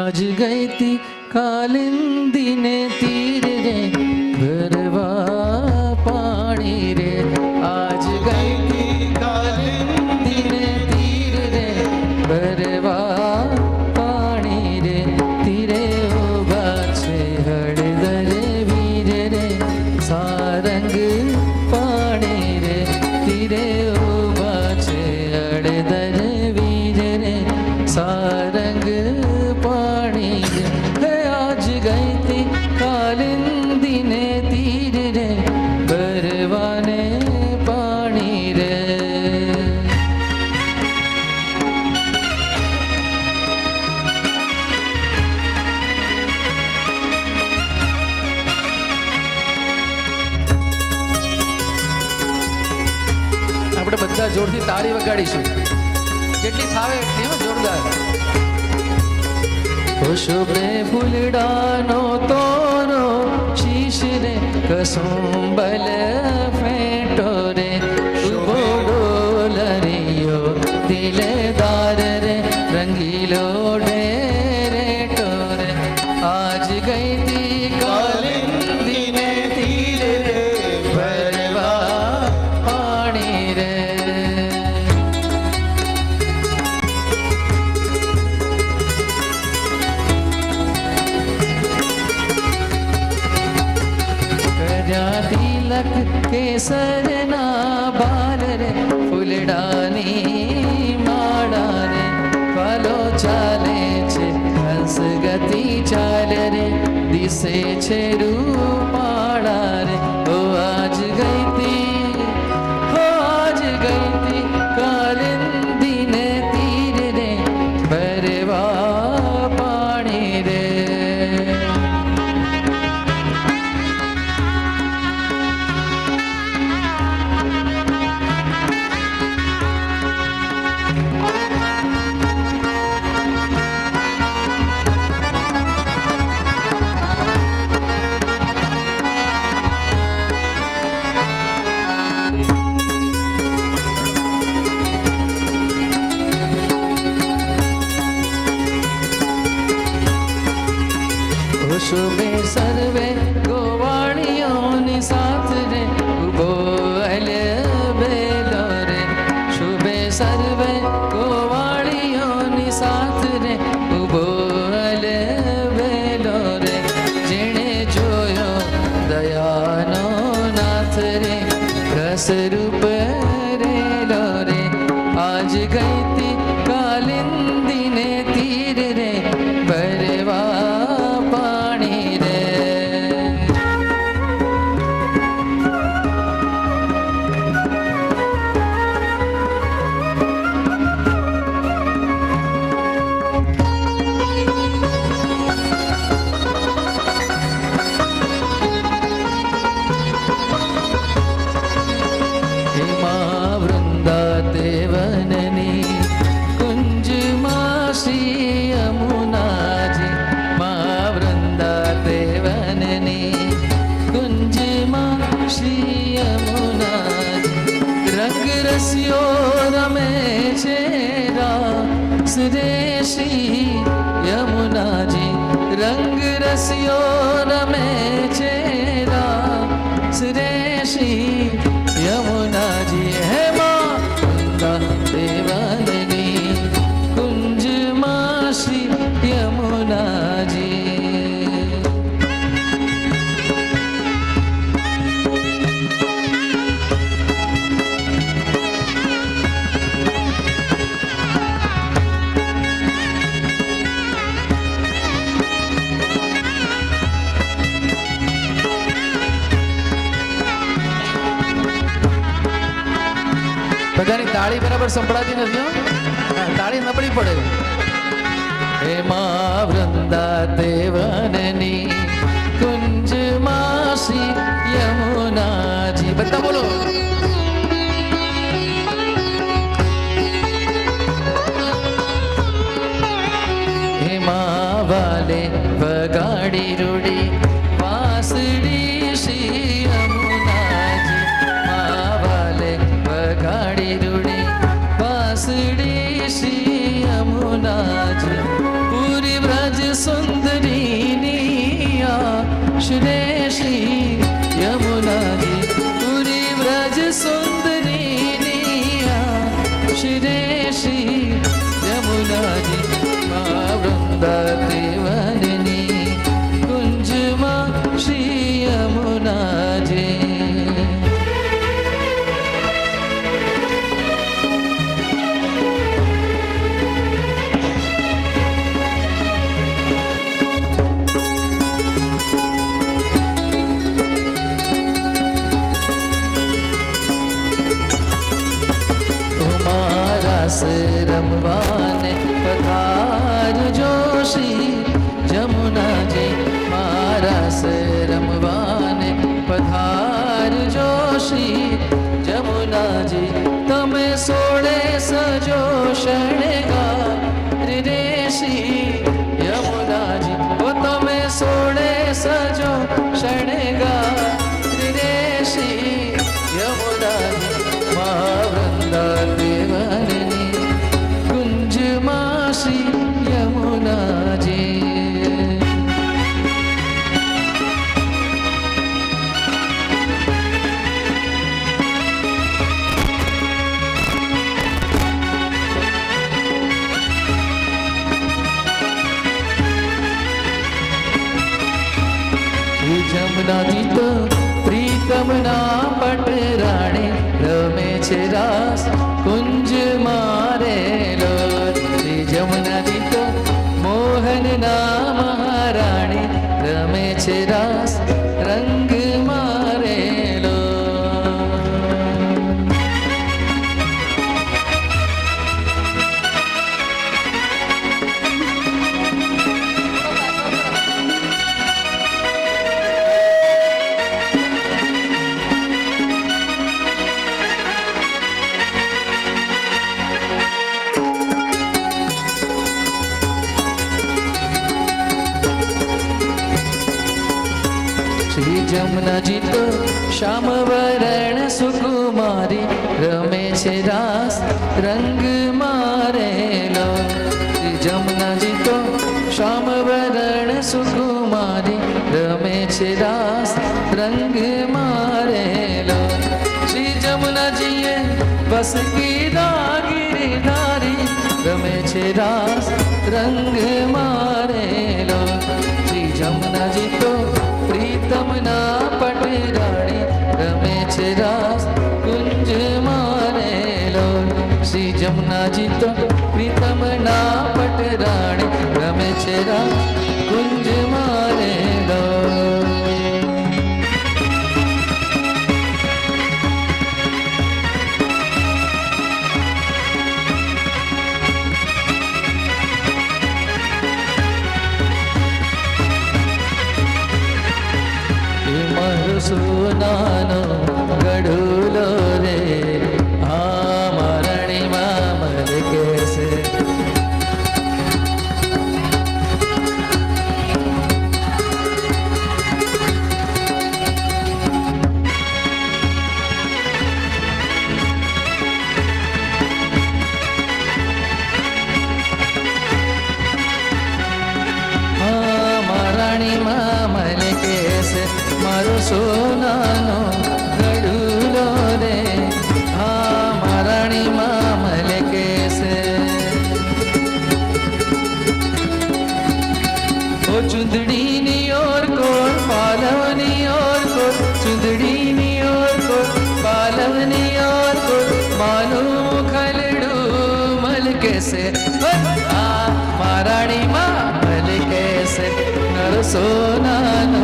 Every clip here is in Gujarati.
आज गई थी कालिंदी ने तीर रे भरवा पानी रे। आज गई थी कालिंदी ने तीर रे भरवा पानी रे। तीरे उभा छे हळदर वीर रे सारंग पाणी रे। तीरे उभा छे हळदर वीर रे सारंग पाणी रे। आज गई थी कालिंदी ने तीर रे भरवाने पाणी रे। આપણે બધા જોરથી તાળી વગાડીશું, જેટલી ફાવે એટલી હો, જોરદાર। શુભે ફૂલડાનો તોરો શીશ રે કસુંબલ ફેંટો રે। શુભો ડોલરિયો દિલદાર રે રંગીલો ઢેરેટો રે। આજ ગઈ તી કાલિંદી ને તીર રે ભરવા પાણી રે। तिलक केसरना बाल रे फूलडानी माड़ा रे। वालो चाले छे हंस गति चाल रे दिसे छे रूपाड़ा रे। ओ आज गई थी, हो आज गई थी कालिंदी ने तीर रे भरवा पाणी रे। शुभे सर्वे गोवाणियों साथ रे उभो बेलो रे। शुभे सर्वे गोवाणियों साथ रे उभो बेलो रे। जेणे जोयो दयानो नाथ रे रस रूप रेलो रे। आज गई थी कालिंदी ने तीर रे भरवा पाणी रे। हेमा वृंदा देवननी कुंज मासी यमुना जी। माँ वृंदा देवननी कुंज मासी यमुना जी। रंग रसियो रमे चेरा सुरेशी यमुना जी। रंग रसियो रमे चेरा सुरेशी यमुना जी। हे माँ वृंदा देवननी कुंज मासी यमुना जी। બધાની તાળી બરાબર સંભળાતી નથી હો, તાળી નબળી પડે। હે મા વૃંદા દેવનની કુંજ માસી યમુના જી। બધા બોલો। હે મા વાલે વગાડી રૂડી વાસડી શ્રી યમુના જી। મા વાલે વગાડી રૂડી વાસડી શ્રી યમુના जी। पूरी ब्रज રમવાને પધારજો શ્રી જમુનાજી, મારા સે રમવાને પધારજો શ્રી જમુનાજી. તમે સોળે સજો શણગાર રે શ્રી યમુનાજી, ઓ તમે સોળે સજો શણગાર રે શ્રી યમુનાજી. મહાવૃંદાદેવની કુંજમાં શ્રી યમુનાજી. જમનાજી તો પ્રીતમના પટરાણે રમે છે રાસ કુંજ મારેલો. શ્રી જમનાજી તો મોહનના મહારાણી રમે છે રાસ રંગ મારેલો. જમનાજી તો શ્યામ વરણ સુકુમારી રમે છે રાસ રંગ મારેલો. શ્રી જમનાજી તો શ્યામ વરણ સુકુમારી રમે છે રાસ રંગ મારેલો. શ્રી જમનાજીએ બસ કીધા ગિરધારી રમે છે રાસ રંગ મારેલો. શ્રી જમનાજી તો પ્રીતમના પટરાણી રમે છે રાસ કુંજ મારેલો. શ્રી જમનાજી તો પ્રીતમના પટરાણી રમે છે રાસ કુંજ મારેલો. સોનાનો ગઢુલો રે આ મરણીમાં મલકે છે. આ મરણીમાં મલકે છે મારો સોનાનો ગઢુલો રે આ મરણીમાં મલકે છે. ઓ ચુંદડીની ઓર કોર પાલવની ઓર કોર, ચુંદડીની ઓર કોર પાલવની ઓર કોર, માનું ખલડું મલકે છે આ મરણીમાં મલકે છે નર સોનાનો.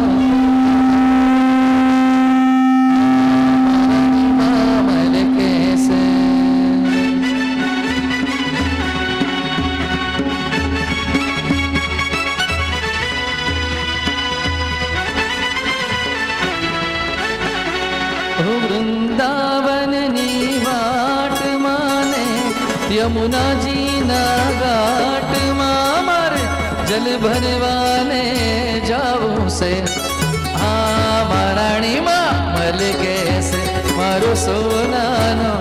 વૃંદાવનની વાટમાં ને યમુનાજીના ઘાટમાં મારે જલ ભરવાને જાવું છે. આ મરાણીમાં મલકે છે મારો સોનાનો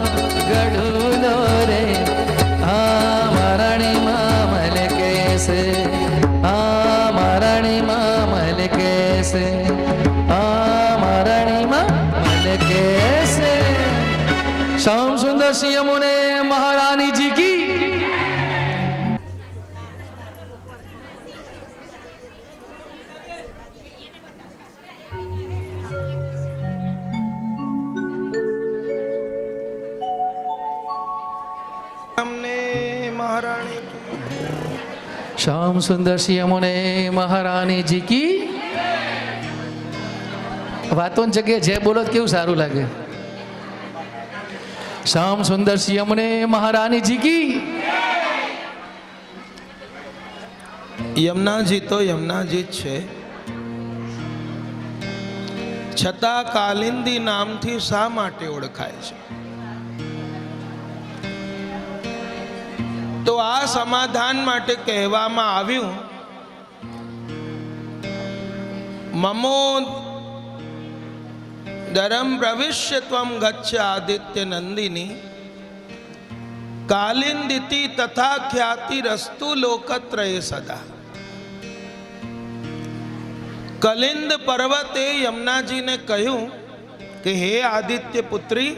ગઢુલો રે આ મરાણીમાં મલકે છે. આ મરાણીમાં મલકે છે આ મરાણીમાં મલકે છે. શ્યામ સુંદર સિંહ યમુને મહારાनी जी की. श्याम सुंदर सिंह यमुने महारानी जी की. વાતોની જગ્યાએ જે બોલો કેવું સારું લાગે. श्याम सुंदर श्री यमुने महारानी जी की। યમુનાજી તો યમુનાજી જ છે, છતાં કાલિંદી નામથી શા માટે ઓળખાય છે? તો આ સમાધાન માટે કહેવામાં આવ્યું, મમો દરમ પ્રવિશ્ય ત્વમ ગચ્છ આદિત્ય નંદિની કાલિંદિતિ તથા ખ્યાતિ રસ્તુ લોકત્રયે સદા. કલિંદ પર્વતે યમુનાજીને કહ્યું કે હે આદિત્ય પુત્રી,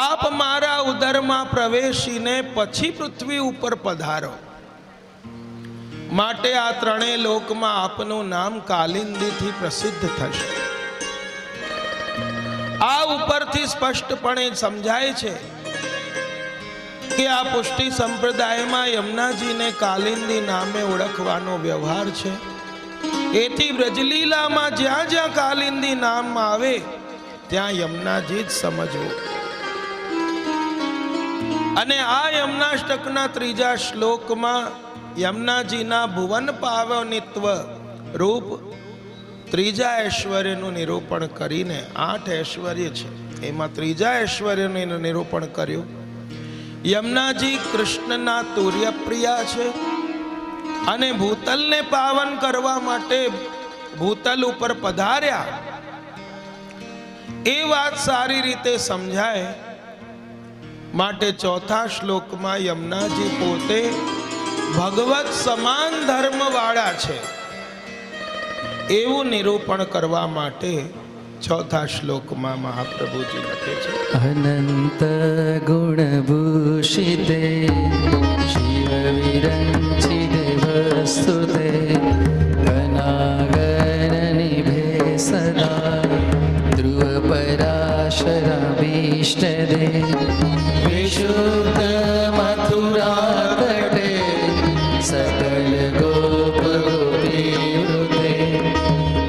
આપ મારા ઉદરમાં પ્રવેશીને પછી પૃથ્વી ઉપર પધારો, માટે આ ત્રણેય લોકમાં આપનું નામ કાલિંદીથી પ્રસિદ્ધ થશે. આ ઉપરથી સ્પષ્ટપણે સમજાય છે કે આ પુષ્ટિ સંપ્રદાયમાં યમુનાજીને કાલિંદી નામે ઓળખવાનો વ્યવહાર છે. એથી બ્રજલીલામાં જ્યાં જ્યાં કાલિંદી નામ આવે ત્યાં યમુનાજી જ સમજવું. અને આ યમુનાષ્ટકના 3જા શ્લોકમાં યમુનાજીના ભુવન પાવનિત્વ રૂપ 3જા ઐશ્વર્યનું નિરૂપણ કરીને, 8 ઐશ્વર્ય છે એમાં 3જા ઐશ્વર્યનું નિરૂપણ કર્યું. યમુનાજી કૃષ્ણના તુર્યપ્રિયા છે અને ભૂતલને પાવન કરવા માટે ભૂતલ ઉપર પધાર્યા. એ વાત સારી રીતે સમજાય માટે 4થા શ્લોકમાં યમુનાજી પોતે ભગવત સમાન ધર્મ વાળા છે એવું નિરૂપણ કરવા માટે 4થા શ્લોકમાં મહાપ્રભુજી લખે છે, અનંત ગુણભૂષિતે શિવ વિરંચિત વસ્તુતે અનાગરનિભે સદા ધ્રુવ પરાશરાભીષ્ટદે વિશુદ્ધ મથુરા તટે સકલ ગોપ ગોપીવૃતે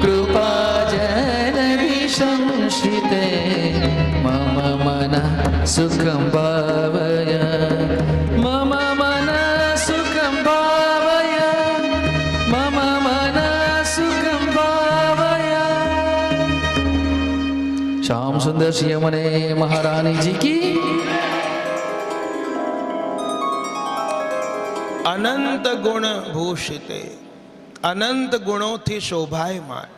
કૃપાજન વિશંસિતે મમ મન સુખમ ભાવય મમ મન સુખમ ભાવય મમ મન સુખમ ભાવય. श्याम सुंदर श्री यमुने महारानी जी की. અનંત ગુણ ભૂષિતે, અનંત ગુણોથી શોભાયમાન.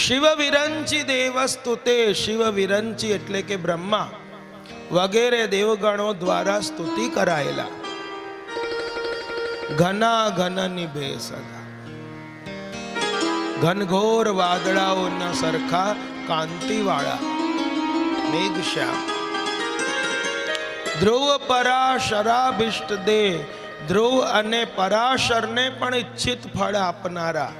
શિવ વિરંચી દેવસ્તુતે, શિવ વિરંચી એટલે કે બ્રહ્મા વગેરે દેવગણો દ્વારા સ્તુતિ કરાયેલા. ઘના ઘન નિભે સદા, ઘનઘોર વાદળાઓના સરખા કાંતિવાળા મેઘશ્યામ. ધ્રુવ પરાશરાભિષ્ટ દે, ધ્રુવ અને પરાશરને પણ ઈચ્છિત ફળ આપનારા.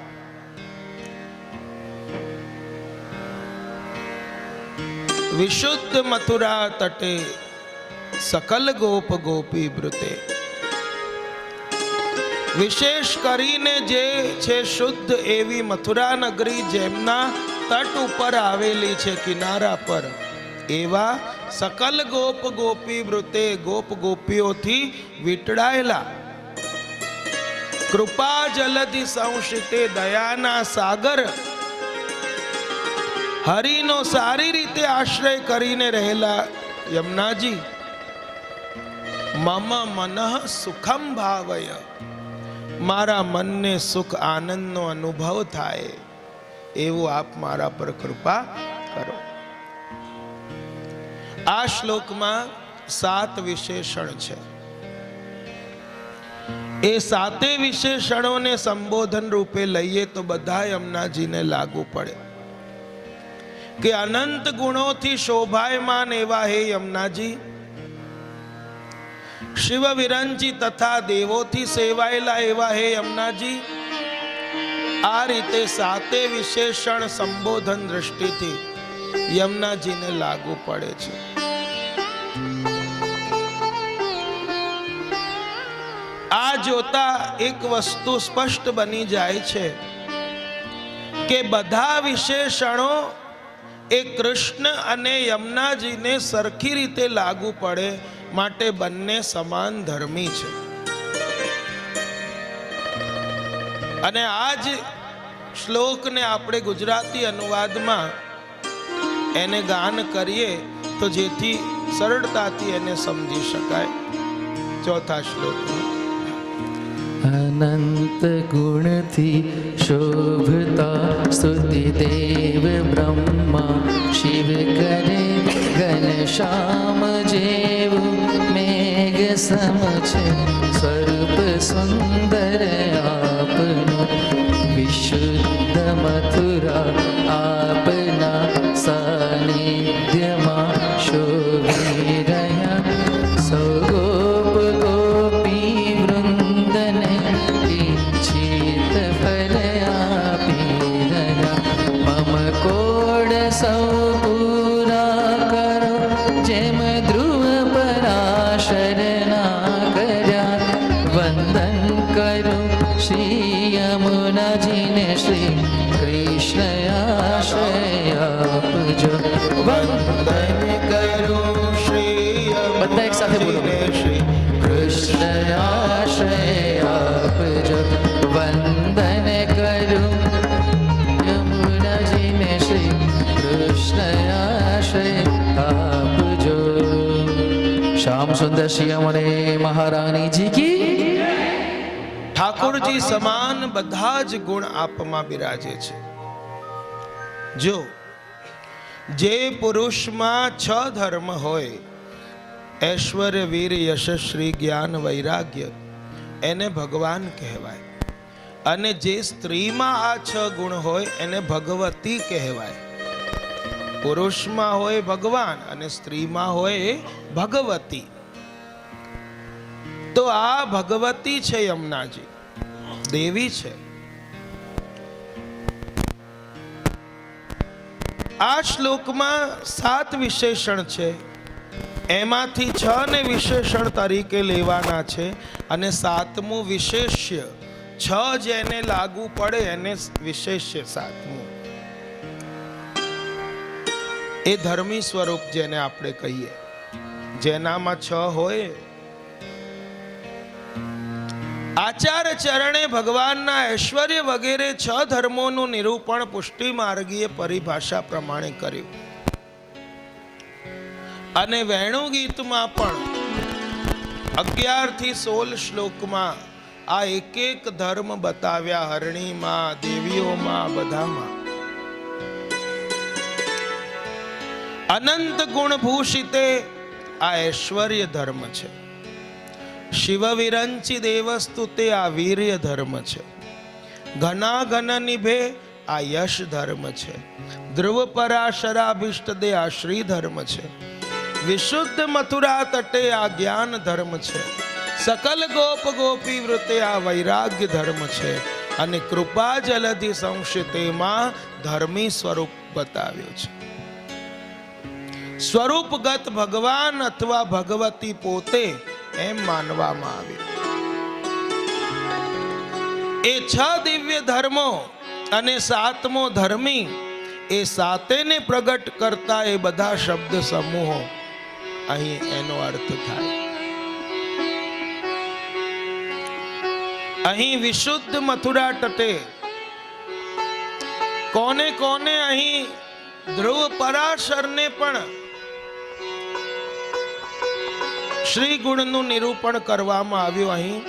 વિશુદ્ધ મથુરા તટે સકલ ગોપ ગોપી વૃતે, વિશેષ કરીને જે છે શુદ્ધ એવી મથુરા નગરી જેમના તટ ઉપર આવેલી છે, કિનારા પર, એવા સકલ ગોપ ગોપી વૃતે, ગોપ ગોપીઓથી વીંટળાયેલા. કૃપા જલધિ સંશિતે, દયાના સાગર હરિનો સારી રીતે આશ્રય કરીને રહેલા યમુનાજી. મમ મનઃ સુખમ ભાવય, મારા મનને સુખ આનંદનો અનુભવ થાય એવું આપ મારા પર કૃપા કરો. આ શ્લોકમાં 7 વિશેષણ છે. એ 7 વિશેષણોને સંબોધન રૂપે લઈએ તો બધા યમુનાજીને લાગુ પડે કે અનંત ગુણોથી શોભાયમાન એવા હે યમુનાજી, શિવ વિરંચી તથા દેવોથી સેવાયેલા એવા હે યમુનાજી. આ રીતે 7 વિશેષણ સંબોધન દ્રષ્ટિથી યમુનાજીને લાગુ પડે છે. આ જોતા એક વસ્તુ સ્પષ્ટ બની જાય છે કે બધા વિશેષણો એ કૃષ્ણ અને યમુનાજીને સરખી રીતે લાગુ પડે માટે બંને સમાન ધર્મી છે. અને આ જ શ્લોકને આપણે ગુજરાતી અનુવાદમાં એને ગાન કરીએ તો જેથી સરળતાથી એને સમજી શકાય. ચોથા શ્લોકમાં અનંત ગુણથી શોભતા સ્તુતિ દેવ બ્રહ્મા શિવ કરે ઘનશ્યામ જેવું મેઘ સમ છે સ્વરૂપ સુંદર આપનું વિશુદ્ધ મથુરા આપના સાનિધ્યમાં શોભી રહ્યા સૌ ગોપ ગોપી વૃંદને ઈચ્છિત ફલ આપી રહ્યા મમ કોડ સૌ પૂરા કરો જેમ ધ્રુવ પરાશરના કર્યા વંદન કરું શ્રી યમુનાજીને શ્રી કૃષ્ણ આશ્રય આપજો વંદન કરું શ્રી બધા એક સાથે બોલો શ્રી કૃષ્ણ આશ્રય આપજો વંદન કરું યમુનાજીને શ્રી કૃષ્ણ આશ્રય આપજો. શ્યામ સુંદર શ્રી યમુને મહારાણી જી કી. ઠાકોરજી સમાન બધા જ ગુણ આપમાં બિરાજે છે. જો જે પુરુષમાં 6 ધર્મ હોય, ઐશ્વર્ય વીર યશસ્વી જ્ઞાન વૈરાગ્ય, એને ભગવાન કહેવાય. અને જે સ્ત્રીમાં આ 6 ગુણ હોય એને ભગવતી કહેવાય. પુરુષમાં હોય ભગવાન અને સ્ત્રીમાં હોય ભગવતી. તો આ ભગવતી છે યમુનાજી, દેવી છે. આ શ્લોકમાં 7 વિશેષણ છે. એમાંથી 6 ને વિશેષણ તરીકે લેવાના છે અને 7મું વિશેષ્ય, 6 જેને લાગુ પડે એને વિશેષ્ય 7મું. એ ધર્મી સ્વરૂપ જેને આપણે કહીએ, જેનામાં 6 હોય. આચાર્ય ચરણે ભગવાનના ઐશ્વર્ય વગેરે 6 ધર્મોનું નિરૂપણ પુષ્ટિ માર્ગીય પરિભાષા પ્રમાણે કર્યું. અને વેણુ ગીતમાં પણ 11 થી 16 શ્લોકમાં આ એક એક ધર્મ બતાવ્યા. હરણીમાં, દેવીઓમાં, બધામાં. અનંત ગુણ ભૂષિતે આ ઐશ્વર્ય ધર્મ છે. શિવ વિરંચી દેવસ્તુ તે આ વીર્ય ધર્મ છે. ઘના ઘન નિભે આ યશ ધર્મ છે. ધ્રુવ પરાશરાભિષ્ટ દે આ શ્રી ધર્મ છે. વિશુદ્ધ મથુરા તટે આ જ્ઞાન ધર્મ છે. સકલ ગોપ ગોપી વૃતે આ વૈરાગ્ય ધર્મ છે. અને કૃપા જલધિ સંશિતેમાં ધર્મી સ્વરૂપ બતાવ્યો છે. સ્વરૂપગત ભગવાન અથવા ભગવતી પોતે એમ માનવામાં આવે. એ 6 દિવ્ય ધર્મો અને 7મો ધર્મી, એ 7ને પ્રગટ કરતા એ બધા શબ્દ સમૂહો અહીં એનો અર્થ થાય. અહીં વિશુદ્ધ મથુરા તટે કોને કોને અહીં ધ્રુવ પરાશરને પણ શ્રી ગુણનું નિરૂપણ કરવામાં આવ્યું. અહીં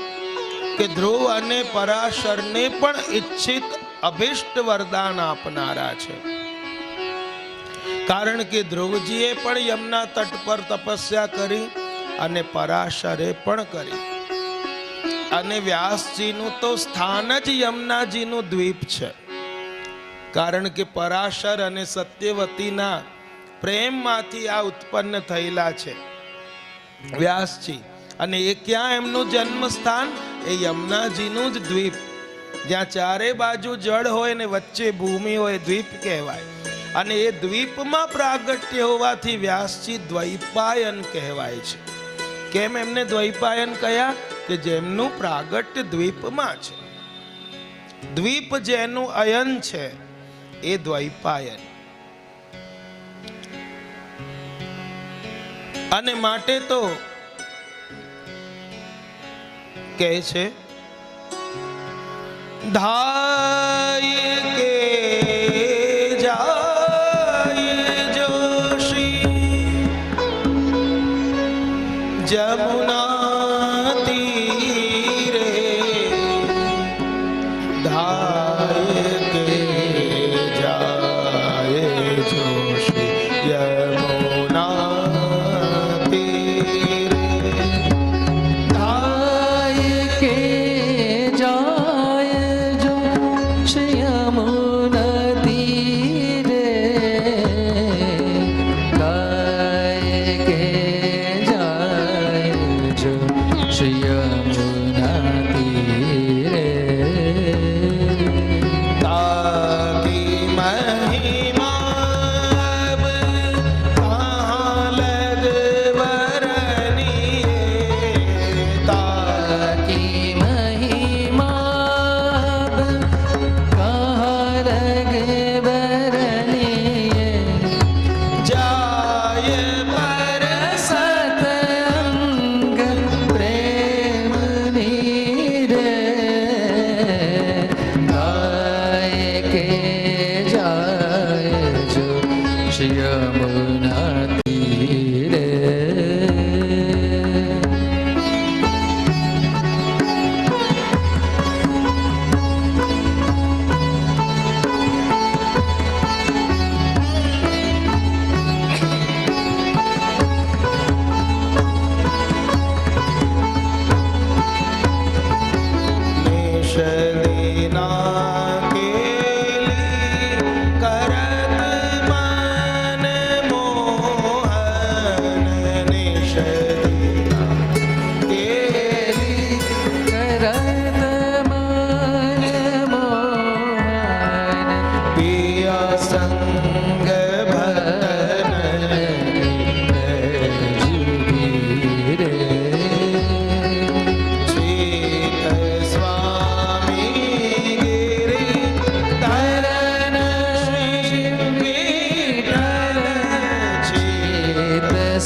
કે ધ્રુવ અને પરાશરને પણ ઈચ્છિત અભિષ્ટ વરદાન આપનારા છે. કારણ કે ધ્રુવજીએ પણ યમુના તટ પર તપસ્યા કરી અને પરાશરે પણ કરી. અને વ્યાસજીનું તો સ્થાન જ યમુનાજીનું દ્વીપ છે. કારણ કે પરાશર અને સત્યવતીના પ્રેમમાંથી આ ઉત્પન્ન થયેલા છે વ્યાસજી. અને એ ક્યાં એમનું જન્મ સ્થાન? એ યમુનાજીનું જ દ્વીપ, જ્યાં ચારે બાજુ જળ હોય ને વચ્ચે ભૂમિ હોય, દ્વીપ કહેવાય. અને એ દ્વીપમાં પ્રાગટ્ય હોવાથી વ્યાસજી દ્વૈપાયન કહેવાય છે. કેમ એમને દ્વૈપાયન કયા? કે જેમનું પ્રાગટ્ય દ્વીપમાં છે. દ્વીપ જેનું અયન છે એ દ્વૈપાયન. અને માટે તો કહે છે ધાય કે જાય જો શ્રી જમુના તીરે ધાય કે જાય જો શ્રી યમુના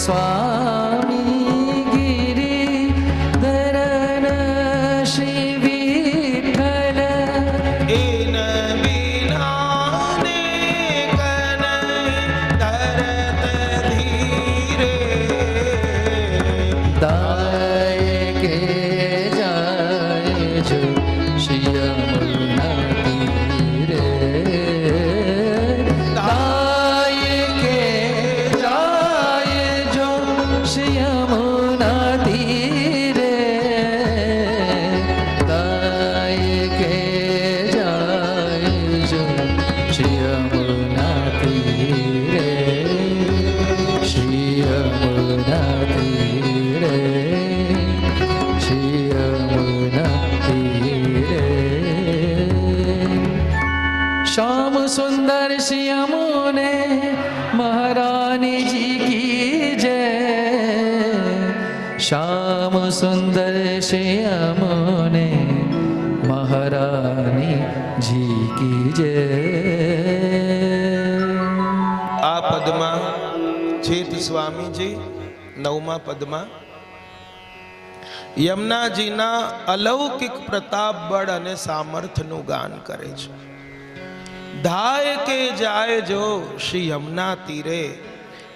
સ્વામી ગિરિધરન શ્રી વિઠ્ઠલ એન વિનાને કનૈ ધરત ધીરે દાય કે જાય જો શ્રી યમુના તીરે દાય કે જાય જો શ્રી યમુના તીરે દાય કે જાય જો શ્રી યમુના તીરે શ્રી યમુના તીરે શ્રી યમુના તીરે श्याम सुंदर श्यामोने महारानी जी की जय श्याम सुंदर श्यामोने महारानी जी की जय। આ પદમાં ચેત સ્વામીજી નવમા પદમાં યમુનાજીના અલૌકિક પ્રતાપ બળ અને સામર્થ્યનું ગાન કરે છે। धाय के जाए जो श्री यमुना तीरे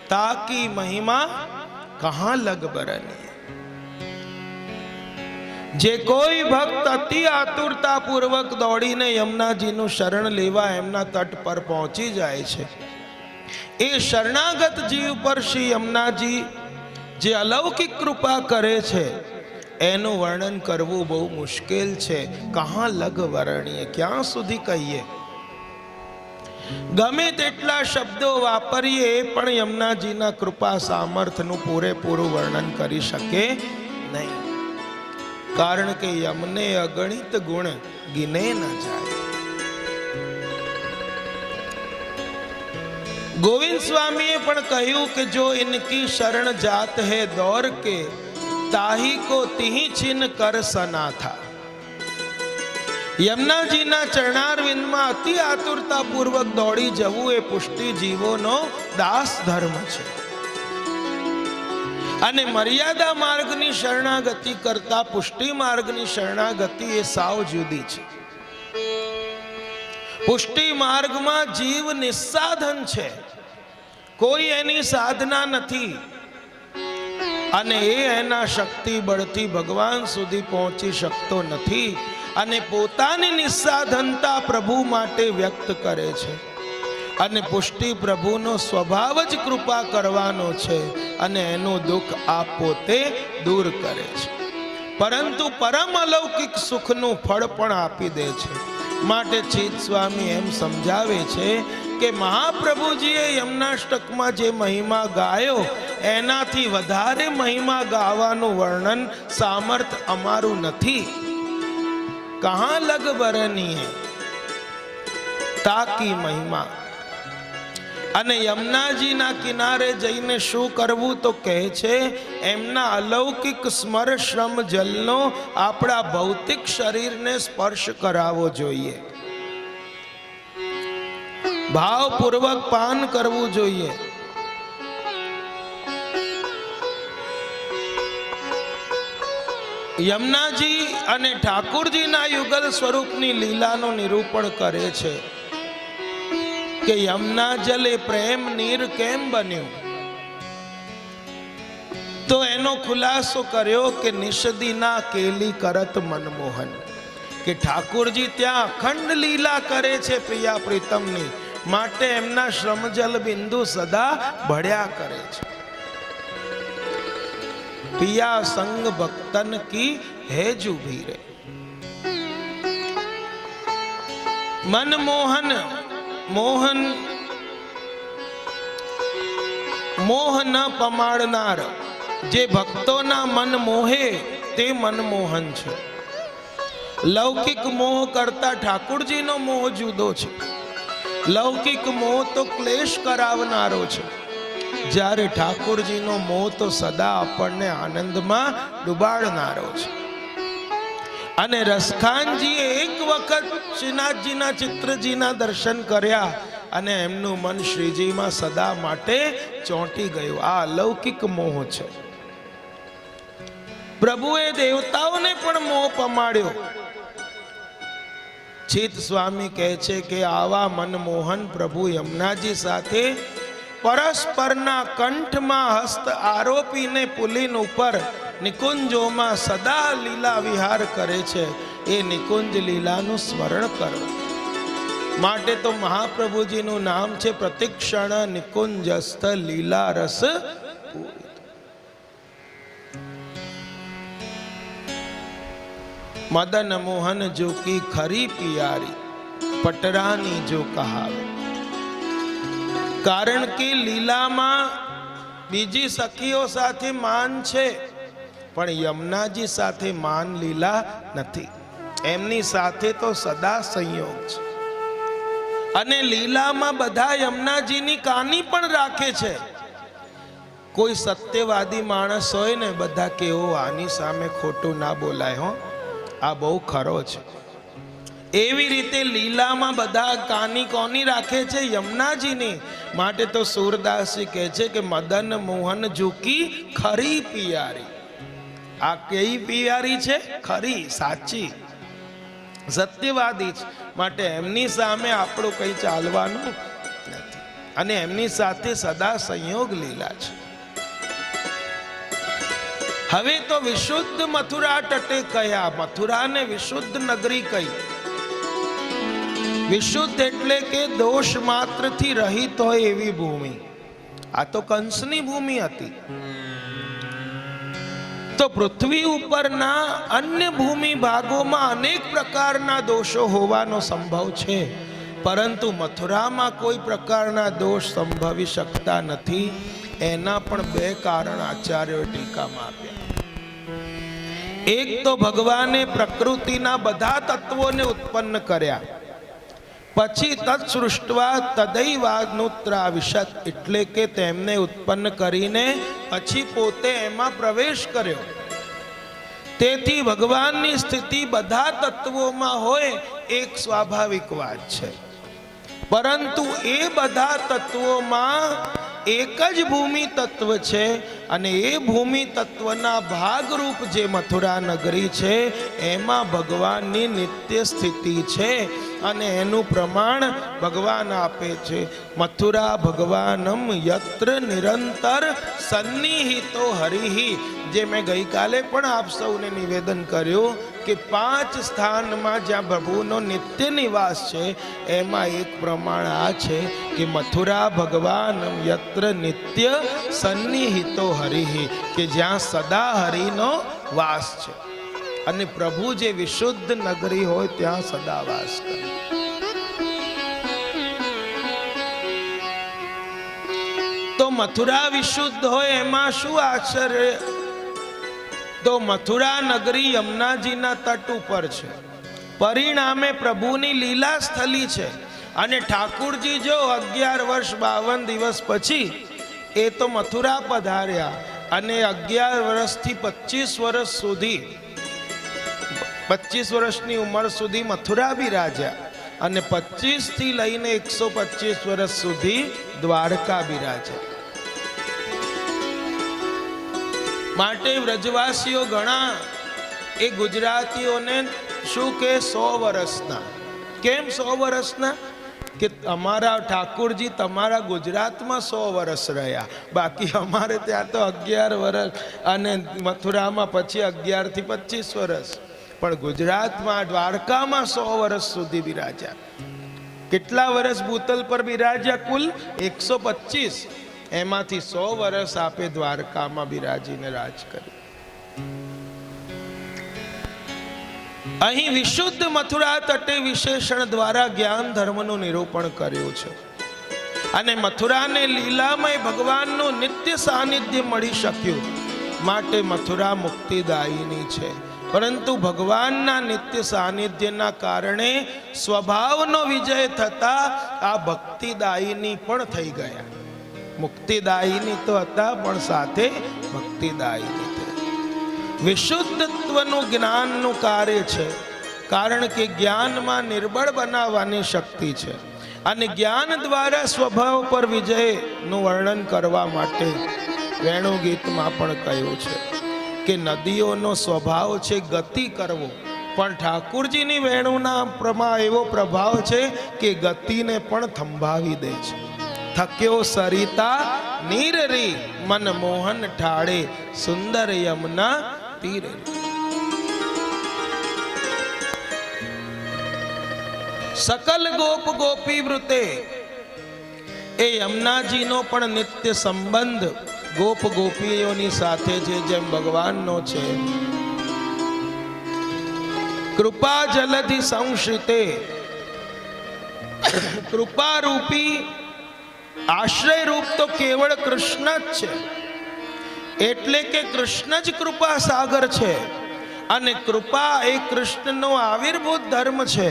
ताकी महिमा कहां लग बरनी। जे कोई भक्त अति आतुरता पूर्वक दौड़ीने यमुनाजीનું શરણ લેવા એમના તટ પર પહોંચી જાય છે એ શરણાગત જીવ પર શ્રી યમુનાજી જે અલૌકિક કૃપા કરે છે એનું વર્ણન કરવું બહુ મુશ્કેલ છે। કહાં લગ વર્ણીએ, ક્યાં સુધી કહીએ। ગમે તેટલા શબ્દો વાપરીએ પણ યમુનાજીના કૃપા સામર્થ્યનું પૂરેપૂરું વર્ણન કરી શકે નહીં, કારણ કે યમને અગણિત ગુણ ગિને ન જાય। गोविंद स्वामी पण कहूं कि जो इनकी शरण जात है दौड़ के ताही को तिही छिन कर सना था। यमुनाजीना चरणारविंदમાં અતિ આતુરતા પૂર્વક દોડી જવું એ પુષ્ટિ જીવોનો દાસ ધર્મ છે। અને મર્યાદા માર્ગની શરણાગતિ કરતા પુષ્ટિ માર્ગની શરણાગતિ એ સાવ જુદી છે. પુષ્ટિ માર્ગમાં જીવ નિસ્સાધન છે, કોઈ એની સાધના નથી, અને એ એના શક્તિ બળથી ભગવાન સુધી પહોંચી શકતો નથી, અને પોતાની નિસ્સાધનતા પ્રભુ માટે વ્યક્ત કરે છે. અને પુષ્ટિ પ્રભુનો સ્વભાવ જ કૃપા કરવાનો છે, અને એનું દુઃખ આપ પોતે દૂર કરે છે. પરંતુ પરમ અલૌકિક સુખનું ફળ પણ આપી દે છે. માટે ચિત સ્વામી એમ સમજાવે છે કે મહાપ્રભુજીએ યમનાષ્ટકમાં જે મહિમા ગાયો એનાથી વધારે મહિમા ગાવાનું વર્ણન સામર્થ અમારું નથી. કહા લગ બરનીએ તાકી મહિમા. અને યમુનાજીના કિનારે જઈને શું કરવું તો કહે છે, એમના અલૌકિક સ્મર શ્રમ જલનો આપણા ભૌતિક શરીરને સ્પર્શ કરાવવો જોઈએ, ભાવપૂર્વક પાન કરવું જોઈએ. યમુનાજી અને ઠાકુરજીના યુગલ સ્વરૂપની લીલાનું નિરૂપણ કરે છે કે યમુના જલ એ પ્રેમ નીર કેમ બન્યું. તો એનો ખુલાસો કર્યો કે નિષદીના કેલી કરત મનમોહન, કે ઠાકુરજી ત્યાં અખંડ લીલા કરે છે પ્રિયા પ્રીતમની, માટે એમના શ્રમજલ બિંદુ સદા ભળ્યા કરે છે. પિયા સંગ ભક્તન કી હે જુભીરે. મનમોહન મોહન મોહ ન પમાડનાર, જે ભક્તોના મન મોહે તે મનમોહન છે. લૌકિક મોહ કરતા ઠાકુરજીનો મોહ જુદો છે. લૌકિક મોહ તો ક્લેશ કરાવનારો છે, જ્યારે ઠાકુરજીનો મોહ તો સદા આપણને આનંદમાં ડુબાડનારો છે. અને રસખાનજીએ એક વખત શ્રીનાથજીના ચિત્રજીના દર્શન કર્યા અને એમનું મન શ્રીજીમાં સદા માટે ચોંટી ગયું. આ અલૌકિક મોહ છે. પ્રભુએ દેવતાઓને પણ મોહ પમાડ્યો. ચિત સ્વામી કહે છે કે આવા મનમોહન પ્રભુ યમુનાજી સાથે પરસ્પરના કંઠમાં હસ્ત આરોપીને પુલિન ઉપર નિકુંજોમાં સદા લીલા વિહાર કરે છે. એ નિકુંજ લીલાનું સ્મરણ કરો. માટે તો મહાપ્રભુજીનું નામ છે પ્રતિક્ષણ નિકુંજસ્થ લીલા રસ. મદન મોહન જો કી ખરી પિયારી પટરાની જો કહાવે. કારણ કે લીલામાં બીજી સખીઓ સાથે માન છે, પણ યમુનાજી સાથે માન લીલા નથી. એમની સાથે તો સદા સંયોગ છે. અને લીલામાં બધા યમુનાજીની કાની પણ રાખે છે. કોઈ સત્યવાદી માણસ હોય ને, બધા કેવો આની સામે ખોટું ના બોલાય હો, આ બહુ ખરો છે. એવી રીતે લીલામાં બધા કાની કોની રાખે છે? યમુનાજીની. માટે તો સુરદાસજી કહે છે કે મદન મોહન જુકી ખરી પિયારી. આ કઈ પિયારી છે? ખરી, સાચી, સત્યવાદી છે. માટે એમની સામે આપણું કંઈ ચાલવાનું નથી, અને એમની સાથે સદા સંયોગ લીલા છે. હવે તો વિશુદ્ધ મથુરા તટે કયા, મથુરાને વિશુદ્ધ નગરી કહી. વિશુદ્ધ એટલે કે દોષ માત્રથી રહિત હોય એવી ભૂમિ. આ તો કંસની ભૂમિ હતી. તો પૃથ્વી ઉપરના અન્ય ભૂમિ ભાગોમાં અનેક પ્રકારના દોષો હોવાનો સંભવ છે, પરંતુ મથુરામાં કોઈ પ્રકારના દોષ સંભવી શકતા નથી. એના પણ બે કારણ આચાર્યોએ ટીકામાં આપ્યા. એક તો ભગવાને પ્રકૃતિના બધા તત્વોને ઉત્પન્ન કર્યા, પછી તત્સૃષ્ટવા તદૈવાનુત્રાવિશત, એટલે કે તેમને ઉત્પન્ન કરીને પછી પોતે એમાં પ્રવેશ કર્યો. તેથી ભગવાનની સ્થિતિ બધા તત્વોમાં હોય એક સ્વાભાવિક વાત છે. પરંતુ એ બધા તત્વોમાં એક જ ભૂમિ તત્વ છે, અને એ ભૂમિ તત્વના ભાગરૂપ જે મથુરા નગરી છે એમાં ભગવાનની નિત્ય સ્થિતિ છે અને એનું પ્રમાણ ભગવાન આપે છે. મથુરા ભગવાનમ યત્ર નિરંતર સન્નિહિતો હરિહિ. જે મેં ગઈકાલે પણ આપ સૌને નિવેદન કર્યું કે 5 સ્થાનમાં જ્યાં પ્રભુનો નિત્ય નિવાસ છે એમાં એક પ્રમાણ આ છે કે મથુરા ભગવાન યત્ર નિત્ય સન્નિહિતો હરિહિ, કે જ્યાં સદા હરિનો વાસ છે. અને પ્રભુ જે વિશુદ્ધ નગરી હોય ત્યાં સદા વાસ કરે. તો મથુરા વિશુદ્ધ હોય એમાં શું આશ્ચર્ય? તો મથુરા નગરી યમુનાજીના તટ ઉપર છે, પરિણામે પ્રભુની લીલા સ્થલી છે. અને ઠાકુરજી જો 11 વર્ષ 52 દિવસ પછી એ તો મથુરા પધાર્યા અને 11 વર્ષથી 25 વર્ષ સુધી 25 વર્ષની ઉંમર સુધી મથુરા બિરાજ્યા અને 25 થી લઈને 125 વર્ષ સુધી દ્વારકા બિરાજ્યા. માટે વ્રજવાસીઓ ઘણા એ ગુજરાતીઓને શું કે 100 વર્ષના. કેમ 100 વર્ષના? કે અમારા ઠાકુરજી તમારા ગુજરાતમાં 100 વર્ષ રહ્યા, બાકી અમારે ત્યાં તો 11 વર્ષ અને મથુરામાં પછી 11 થી 25 વર્ષ, પણ ગુજરાતમાં દ્વારકામાં 100 વર્ષ સુધી બિરાજ્યા. કેટલા વર્ષ ભૂતલ પર બિરાજ્યા? કુલ 125. એમાંથી 100 વર્ષ આપે દ્વારકામાં બિરાજીને રાજ કર્યું. અહીં વિશુદ્ધ મથુરા તટે વિશેષણ દ્વારા જ્ઞાન ધર્મનું નિરૂપણ કર્યું છે. અને મથુરાને લીલામય ભગવાનનું નિત્ય સાનિધ્ય મળી શક્યું, માટે મથુરા મુક્તિદાયીની છે. પરંતુ ભગવાનના નિત્ય સાનિધ્યના કારણે સ્વભાવનો વિજય થતા આ ભક્તિદાયીની પણ થઈ ગયા. મુક્તિદાયીની તો હતા પણ સાથે ભક્તિદાયીની થઈ. વિશુદ્ધત્વનું જ્ઞાનનું કાર્ય છે, કારણ કે જ્ઞાનમાં નિર્બળ બનાવવાની શક્તિ છે. અને જ્ઞાન દ્વારા સ્વભાવ પર વિજયનું વર્ણન કરવા માટે વેણુ ગીતમાં પણ કહ્યું છે કે નદીઓનો સ્વભાવ છે ગતિ કરવો, પણ ઠાકુરજીની વેણુના એવો પ્રભાવ છે કે ગતિને પણ થંભાવી દે છે. થક્યો સરિતા નીર રી, મન મોહન ઠાળે સુંદર યમુના તીર. સકલ ગોપ ગોપી વૃતે, એ યમુનાજીનો પણ નિત્ય સંબંધ ગોપ ગોપીઓની સાથે છે, જેમ ભગવાનનો છે. કૃપા જલધિ સંશ્રિતે, કૃપા રૂપી આશ્રય રૂપ તો કેવળ કૃષ્ણ જ છે. એટલે કે કૃષ્ણ જ કૃપા સાગર છે અને કૃપા એ કૃષ્ણનો આવિર્ભૂત ધર્મ છે.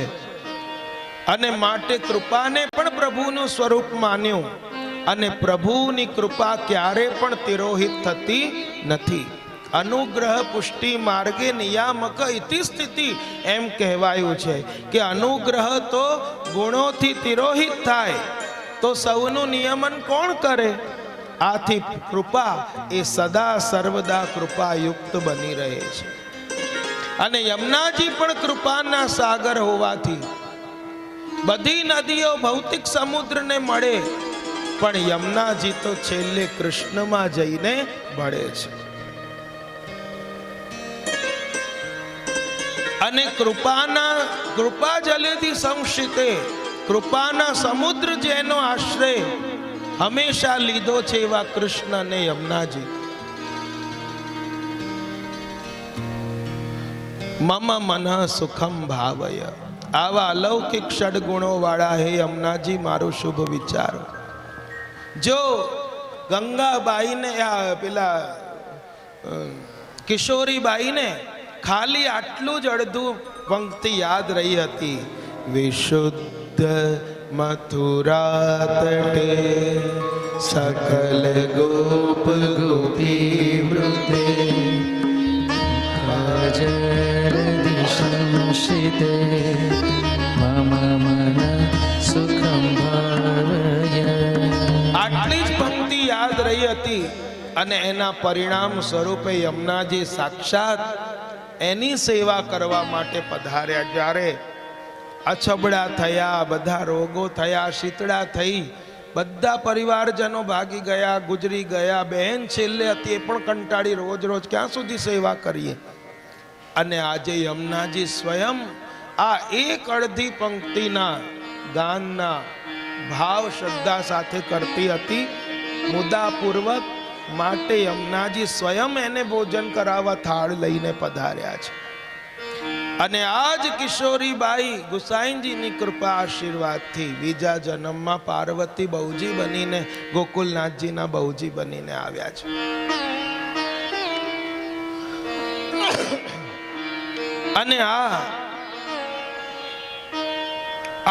અને માટે કૃપાને પણ પ્રભુનું સ્વરૂપ માન્યું. અને પ્રભુની કૃપા ક્યારે પણ તિરોહિત થતી નથી. અનુગ્રહ પુષ્ટિ માર્ગે નિયામક ઇતિ સ્થિતિ એમ કહેવાયું છે કે અનુગ્રહ તો ગુણોથી તિરોહિત થાય તો સૌનું નિયમન કોણ કરે? આથી કૃપા એ સદા સર્વદા કૃપાયુક્ત બની રહે છે. અને યમુનાજી પણ કૃપાના સાગર હોવાથી બધી નદીઓ ભૌતિક સમુદ્રને મળે, પણ યમુનાજી તો છેલ્લે કૃષ્ણમાં જઈને ભળે છે. અને કૃપા જલેથી સંશિતે, કૃપાના સમુદ્ર જેનો આશ્રય હંમેશા લીધો છે એવા કૃષ્ણ અને યમુનાજી. મમ મન સુખમ ભાવય, આવા અલૌકિક ષડગુણો વાળા હે યમુનાજી મારો શુભ વિચારો. જો ગંગાબાઈને પેલા કિશોરીબાઈને ખાલી આટલું જ અડધું પંક્તિ યાદ રહી હતી, વિશુદ્ધ મથુરા તટે સકલ ગોપ ગોપી વૃતે સંશિતે મમ મન સુખમ ભાવય. આટલી જ પંક્તિ યાદ રહી હતી અને એના પરિણામ સ્વરૂપે યમુનાજી સાક્ષાત એની સેવા કરવા માટે પધાર્યા. જ્યારે અછબડા થયા, બધા રોગો થયા, શીતળા થઈ, બધા પરિવારજનો ભાગી ગયા, ગુજરી ગયા, બહેન છેલ્લે હતી એ પણ કંટાળી રોજ રોજ ક્યાં સુધી સેવા કરીએ. અને આજે યમુનાજી સ્વયં આ એક અડધી પંક્તિના ગાનના ભાવ શ્રદ્ધા સાથે કરતી હતી મુદાપૂર્વક. માટે યમુનાજી સ્વયં એને ભોજન કરાવવા થાળ લઈને પધાર્યા છે. અને આજ કિશોરીબાઈ ગુસાઈજીની કૃપા આશીર્વાદથી બીજા જન્મમાં પાર્વતી બહુજી બનીને ગોકુલનાથજીના બહુજી બનીને આવ્યા છે. અને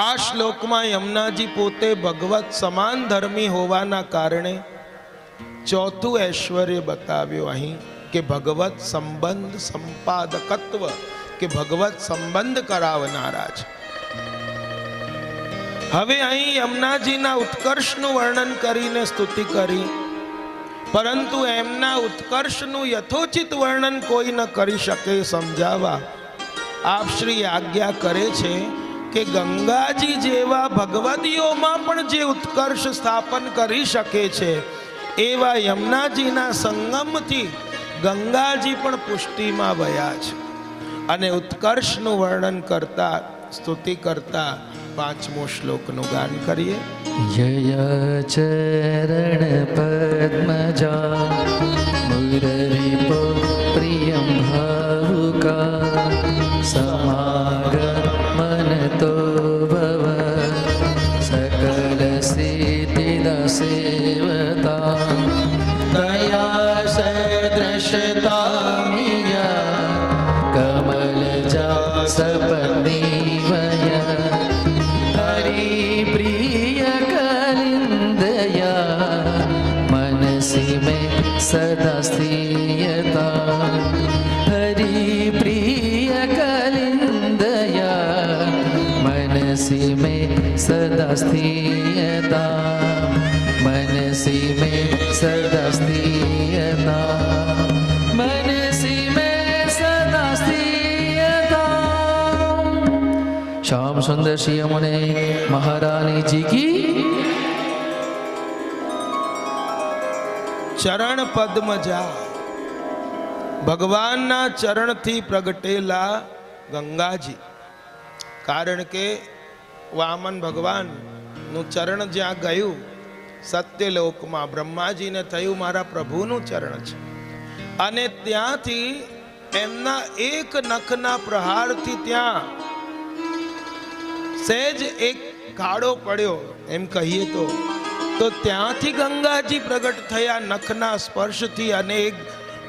આ શ્લોકમાં યમુનાજી પોતે ભગવત સમાન ધર્મી હોવાના કારણે ચોથું ઐશ્વર્ય બતાવ્યું અહીં કે ભગવત સંબંધ સંપાદકત્વ, કે ભગવત સંબંધ કરાવનારા છે. હવે અહીં યમુનાજીના ઉત્કર્ષનું વર્ણન કરીને સ્તુતિ કરી, પરંતુ એમના ઉત્કર્ષનું યથોચિત વર્ણન કોઈ ન કરી શકે. સમજાવવા આપ શ્રી આજ્ઞા કરે છે કે ગંગાજી જેવા ભગવદીઓમાં પણ જે ઉત્કર્ષ સ્થાપન કરી શકે છે એવા યમુનાજીના સંગમથી ગંગાજી પણ પુષ્ટિમાં વયા છે. અને ઉત્કર્ષનું વર્ણન કરતા સ્તુતિ કરતા પાંચમો શ્લોકનું ગાન કરીએ. જય ચરણ પદ્મજા મુરરીપો પ્રિયં ભાવુકા સમાગમનતો ભવ સકલ સિદ્ધિદા સેવતા દયા સદૃશતામિયા કમલજા સપતિવય હરિપ્રિય કલિંદયા મનસી મેં સદા સ્થિયતા હરિપ્રિય કલિંદયા મનસી મેં સદા સ્થિયતા મનસી મેં સદા સ્થિયતા મનસી મેં સદા સ્થિયતા. શ્યામ સુંદર શ્રી યમુને મહારાણી જી કી. ચરણ પદ્મજા, ભગવાનના ચરણથી પ્રગટેલા ગંગાજી. કારણ કે વામન ભગવાનનું ચરણ જ્યાં ગયું સત્યલોકમાં બ્રહ્માજીને થયું મારા પ્રભુનું ચરણ છે. અને ત્યાંથી એમના એક નખના પ્રહારથી ત્યાં સહેજ એક ખાડો પડ્યો એમ કહીએ તો ત્યાંથી ગંગાજી પ્રગટ થયા નખના સ્પર્શથી. અને એક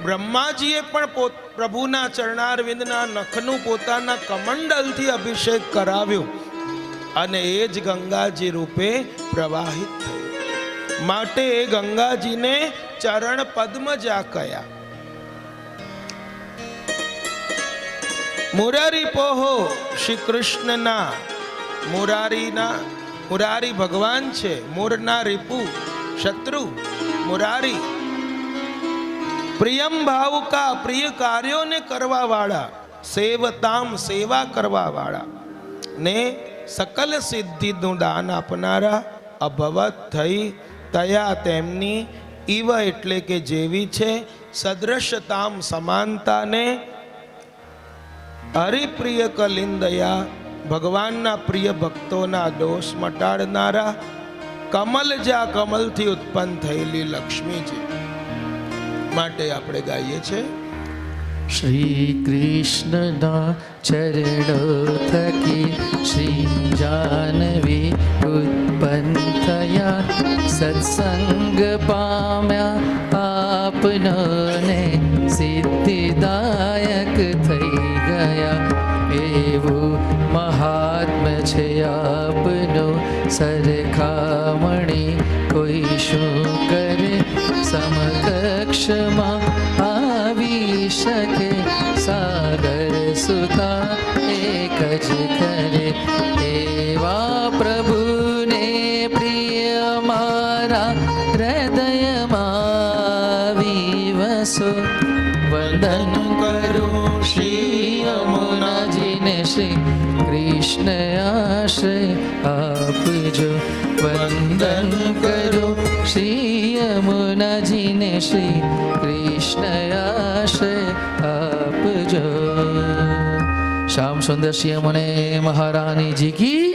બ્રહ્માજીએ પણ પ્રભુના ચરણારવિંદના નખનું પોતાના કમંડલથી અભિષેક કરાવ્યો અને એ જ ગંગાજી રૂપે પ્રવાહિત થયું. માટે એ ગંગાજીને ચરણ પદ્મજા કયા. મુરારી પોહો શ્રી કૃષ્ણના મુરારી ભગવાન છે. મૂરના રીપુ શત્રુ મુરારી. પ્રિયમ ભાવુકા પ્રિય કાર્યોને કરવા વાળા, સેવતામ સેવા કરવા વાળા ને સકલ સિદ્ધિનું દાન આપનારા. અભવત થઈ તયા તેમની ઈવ એટલે કે જેવી છે, સદૃશતામ સમાનતાને, હરિપ્રિય કલિંદયા ભગવાનના પ્રિય ભક્તોના દોષ મટાડનારા, કમલજા કમલથી ઉત્પન્ન થયેલી લક્ષ્મીજી. માટે આપણે ગાઈએ છીએ શ્રી કૃષ્ણના ચરણો થકી શ્રી જાનવી ઉત્પન્ન થયા, સત્સંગ પામ્યા આપનો ને સિદ્ધિદાયક થઈ ગયા. એવું મહાત્મ્ય છે આપનો, સરખામણી કોઈ શું કરે, સમકક્ષમાં આવી શકે. સાગર સુતા એક જ કરે, એવા પ્રભુને પ્રિય મારા હૃદયમાં આવી. વંદન કરું શ્રી યમુનાજીને શ્રી કૃષ્ણ આશ્રય આપજો. વંદન કરું શ્રી યમુનાજીને શ્રી કૃષ્ણ આશ્રય આપજો. શ્યામ સુંદર શ્રી યમુને મહારાણી જી કી.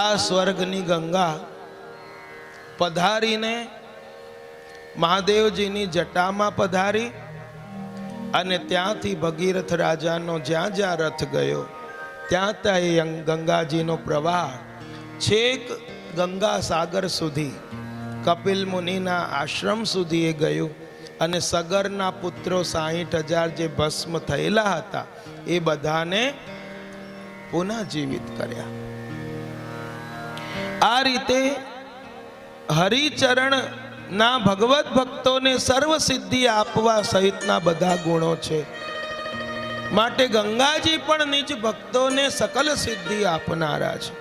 આ સ્વર્ગની ગંગા પધારીને મહાદેવજીની જટામાં પધારી અને ત્યાંથી ભગીરથ રાજાનો જ્યાં જ્યાં રથ ગયો ત્યાં ત્યાં એ ગંગાજીનો પ્રવાહ છેક ગંગા સાગર સુધી કપિલ મુનિના આશ્રમ સુધી એ ગયું અને સગરના પુત્રો 60,000 જે ભસ્મ થયેલા હતા એ બધાને પુનઃ જીવિત કર્યા. આ રીતે હરિચરણ ના ભગવત ભક્તોને સર્વ સિદ્ધિ આપવા સહિતના બધા ગુણો છે. માટે ગંગાજી પણ નિજ ભક્તોને સકલ સિદ્ધિ આપનારા છે.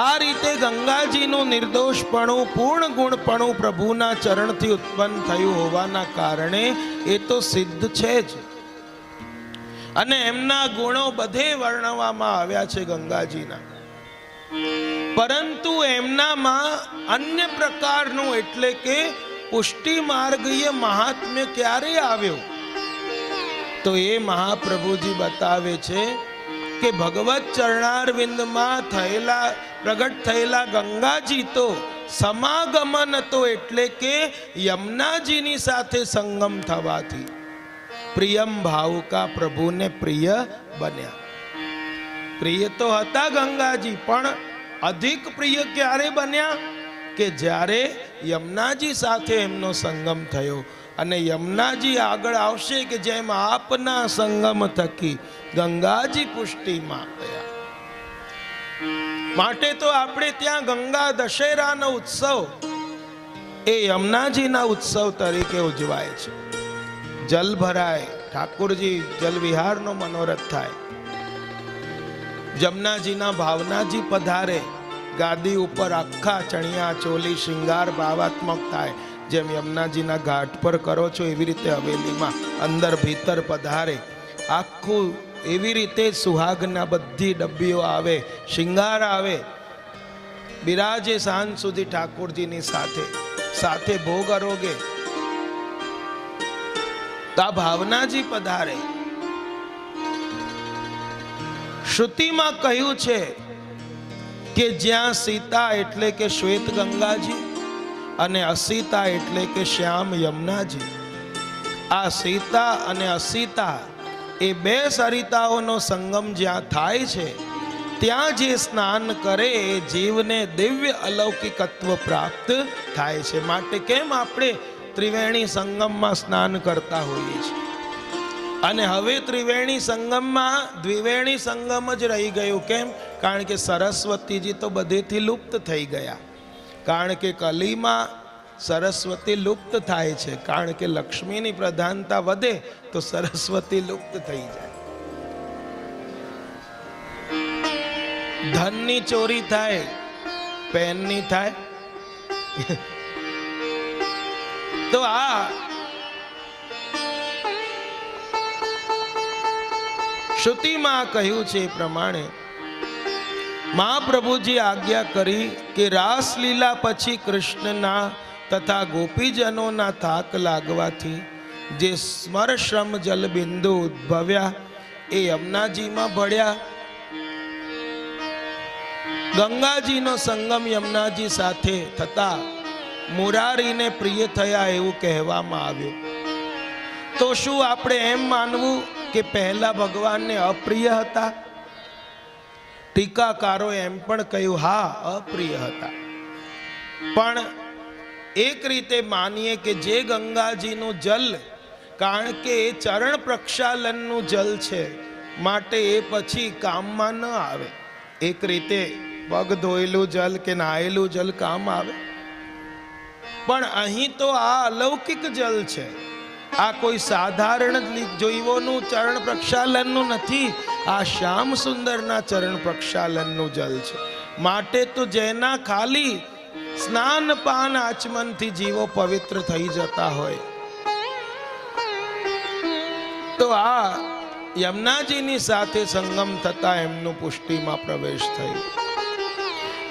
આ રીતે ગંગાજીનું નિર્દોષપણું પૂર્ણ ગુણપણું પ્રભુના ચરણથી ઉત્પન્ન થયું હોવાના કારણે એ તો સિદ્ધ છે જ. અને એમના ગુણો બધે વર્ણવવામાં આવ્યા છે ગંગાજીના. પરંતુ એમનામાં અન્ય પ્રકારનું એટલે કે પુષ્ટિ માર્ગીય મહાત્મ્ય ક્યારે આવ્યો તો એ મહાપ્રભુજી બતાવે છે કે ભગવત ચરણારવિંદમાં પ્રગટ થયેલા ગંગાજી તો સમાગમન તો એટલે કે યમુનાજીની સાથે સંગમ થવાથી પ્રિયમ ભાવુકા પ્રભુને પ્રિય બન્યા. પ્રિય તો હતા ગંગાજી પણ અધિક પ્રિય ક્યારે બન્યા કે જ્યારે યમુનાજી સાથે એમનો સંગમ થયો. અને યમુનાજી આગળ આવશે કે જેમ આપના સંગમ થકી ગંગાજી પુષ્ટિમાં ગયા. માટે તો આપણે ત્યાં ગંગા દશેરાનો ઉત્સવ એ યમુનાજીના ઉત્સવ તરીકે ઉજવાય છે. જલ ભરાય, ઠાકોરજી જલ વિહારનો મનોરથ થાય, જમનાજીના ભાવનાજી પધારે, ગાદી ઉપર આખા ચણિયા ચોલી શિંગાર ભાવાત્મક થાય. જેમ યમુનાજીના ઘાટ પર કરો છો એવી રીતે હવેલીમાં અંદર ભીતર પધારે, આખું એવી રીતે સુહાગના બધી ડબ્બીઓ આવે, શિંગાર આવે, બિરાજે સાંજ સુધી ઠાકોરજીની સાથે સાથે ભોગ અરોગે. તા ભાવનાજી પધારે. શ્રુતિમાં કહ્યું છે કે જ્યાં સીતા એટલે કે શ્વેત ગંગાજી અને અસીતા એટલે કે શ્યામ યમુનાજી, આ સીતા અને અસીતા એ બે સરિતાઓનો સંગમ જ્યાં થાય છે ત્યાં જે સ્નાન કરે એ જીવને દિવ્ય અલૌકિકત્વ પ્રાપ્ત થાય છે. માટે કેમ આપણે ત્રિવેણી સંગમમાં સ્નાન કરતા હોઈએ છીએ અને હવે ત્રિવેણી સંગમમાં દ્વિવેણી સંગમ જ રહી ગયું. કેમ? કારણ કે સરસ્વતીજી તો બધેથી લુપ્ત થઈ ગયા. કારણ કે કલીમાં સરસ્વતી લુપ્ત થાય છે. કારણ કે લક્ષ્મીની પ્રધાનતા વધે તો સરસ્વતી લુપ્ત થઈ જાય. ધનની ચોરી થાય, પેનની થાય. તો આ શ્રુતિમાં કહ્યું છે એ પ્રમાણે મહાપ્રભુજી આજ્ઞા કરી કે રાસલીલા પછી કૃષ્ણના તથા ગોપીજનોના થાક લાગવાથી જે સ્મરશ્રમ જલબિંદુ ઉદ્ભવ્યા એ યમુનાજીમાં ભળ્યા. ગંગાજીનો સંગમ યમુનાજી સાથે થતા મુરારીને પ્રિય થયા એવું કહેવામાં આવ્યું. તો શું આપણે એમ માનવું કે પહેલા ભગવાનને અપ્રિય હતા? ટીકાકારો એમ પણ કહ્યું હા અપ્રિય હતા. પણ એક રીતે માનીએ કે જે ગંગાજીનું જલ, કારણ કે એ ચરણ પ્રક્ષાલનનું જલ છે માટે એ પછી કામમાં ન આવે. એક રીતે પગ ધોયેલું જલ કે નાયેલું જલ કામ આવે, પણ અહીં તો આ અલૌકિક જલ છે. આ કોઈ સાધારણ જીવોનું ચરણ પ્રક્ષાલનનું નથી, આ શ્યામ સુંદરના ચરણ પ્રક્ષાલનનું જલ છે. માટે તો જેના ખાલી સ્નાન પાન આચમનથી જીવો પવિત્ર થઈ જતા હોય, તો આ યમુનાજીની સાથે સંગમ થતા એમનું પુષ્ટિમાં પ્રવેશ થયો.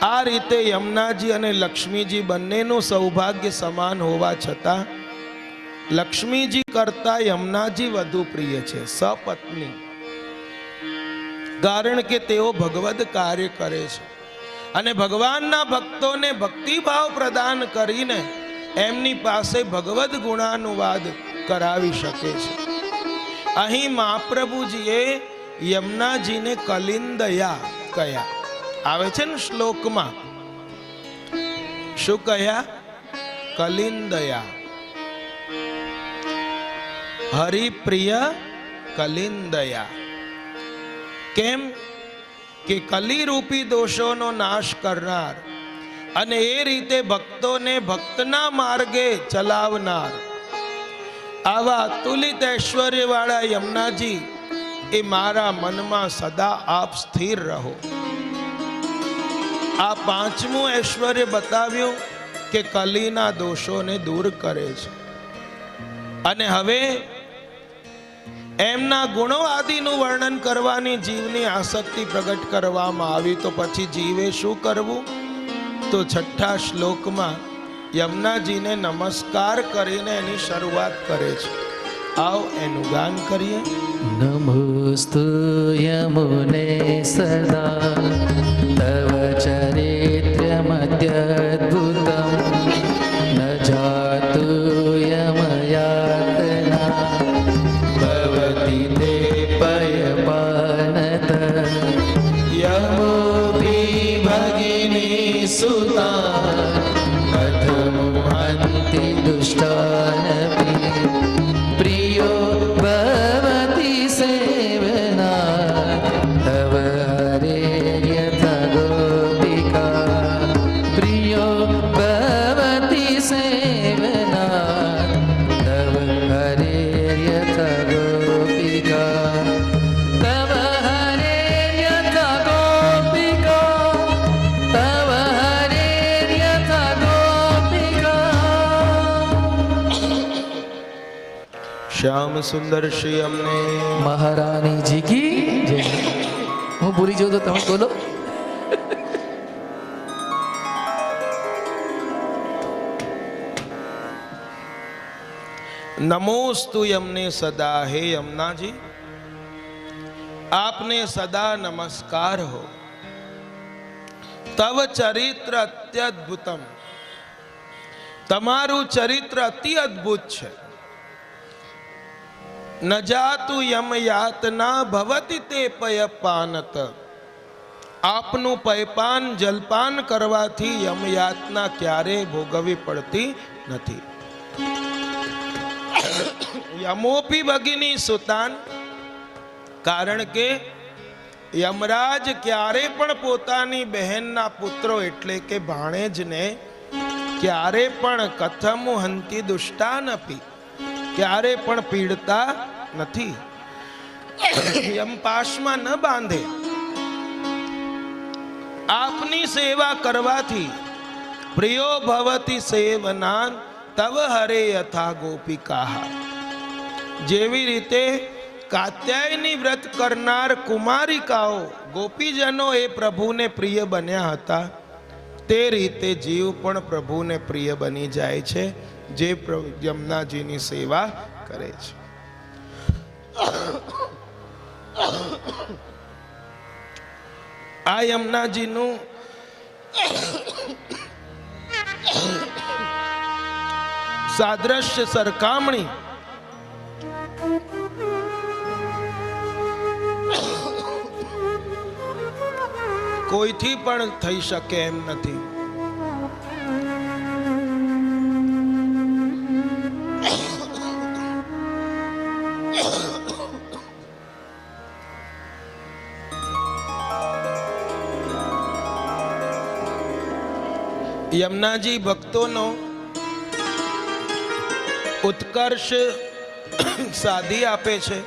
આ રીતે યમુનાજી અને લક્ષ્મીજી બંનેનું સૌભાગ્ય સમાન હોવા છતાં લક્ષ્મીજી કરતા યમુનાજી વધુ પ્રિય છે, સપત્ની. કારણ કે તેઓ ભગવદ કાર્ય કરે છે અને ભગવાનના ભક્તોને ભક્તિભાવ પ્રદાન કરીને એમની પાસે ભગવદ ગુણાનુવાદ કરાવી શકે છે. અહીં મહાપ્રભુજીએ યમુનાજીને કલિંદયા કહ્યા. આવે છે ને શ્લોકમાં, શું કહ્યા? કલિંદયા. હરિપ્રિય કલિંદયા. કેમ કે કલિરૂપી દોષોનો નાશ કરનાર અને એ રીતે ભક્તોને ભક્તના માર્ગે ચલાવનાર આવા અતુલિત ઐશ્વર્યવાળા યમુનાજી એ મારા મનમાં સદા આપ સ્થિર રહો. આ પાંચમું ઐશ્વર્ય બતાવ્યું કે કલીના દોષોને દૂર કરે છે. અને હવે એમના ગુણો આદિનું વર્ણન કરવાની જીવની આસક્તિ પ્રગટ કરવામાં આવી, તો પછી જીવે શું કરવું? તો છઠ્ઠા શ્લોકમાં યમુનાજીને નમસ્કાર કરીને એની શરૂઆત કરે છે. આવો એનું ગાન કરીએ. નમોસ્તુ યમુને સદા તવ ચરિત્રમદ્યદ્ભુતમ ન જાતુ યમયાતના ભવતિ તે પયપાનત યમોભી ભગિની સુતા કથમુહન્તિ દુષ્ટાનપી પ્રિયો ભવતિ સેવના તવ હરે યથા ગોપિકા પ્રિયો ભવતિ સેવના તવ હરે યથા ગોપિકા તવ હરે યથા ગોપિકા તવ હરે યથા ગોપિકા. શ્યામ સુંદર શ્રી અમને મહારાણી જી કી જય. હું ભૂલી જાઉં તો તમે બોલો. નમોસ્તુ યમને સદા. હે યમુનાજી, આપને સદા નમસ્કાર હો. તવ ચરિત્ર અત્યદ્ભુતમ. તમારું ચરિત્ર અતિ અદ્ભુત છે. ન જાતુ યમ યાતના ભવતિ તે પયપાનત. આપનું પયપાન જલપાન કરવાથી યમ યાતના ક્યારેય ભોગવવી પડતી નથી. યમોપી ભગિની સુતાન. કારણ કે યમરાજ ક્યારે પણ પોતાની બહેનના પુત્રો એટલે કે ભાણેજને ક્યારે પણ કથમુ હંતિ દુષ્ટાનપી ક્યારે પણ પીડતા નથી, યમપાશમાં ન બાંધે. આપની સેવા કરવાથી પ્રિયો ભવતી સેવનાન તવ હરે યથા ગોપિકા. જેવી રીતે કાત્યાયની વ્રત કરનાર કુમારિકાઓ ગોપીજનો એ પ્રભુને પ્રિય બન્યા હતા, તે રીતે જીવ પણ પ્રભુને પ્રિય બની જાય છે જે યમુનાજીની સેવા કરે છે. આ યમુનાજીનું સાદ્રશ્ય સરખામણી કોઈથી પણ થઈ શકે એમ નથી. યમુનાજી ભક્તોનો ઉત્કર્ષ સાધી આપે છે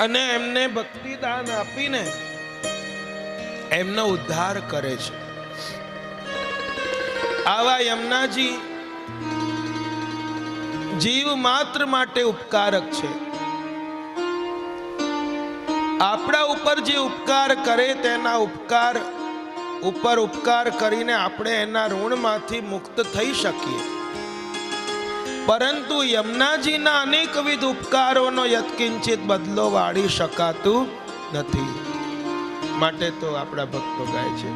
અને એમને ભક્તિદાન આપીને એમનો ઉદ્ધાર કરે છે. આવા યમુનાજી જીવ માત્ર માટે ઉપકારક છે. આપણા ઉપર જે ઉપકાર કરે તેના ઉપકાર ઉપર ઉપકાર કરીને આપણે એના ઋણમાંથી મુક્ત થઈ શકીએ. પરંતુ યમુનાજીના અનેકવિધ ઉપકારોનો યત્કિંચિત બદલો વાળી શકાતું નથી. માટે તો આપણા ભક્તો ગાય છે,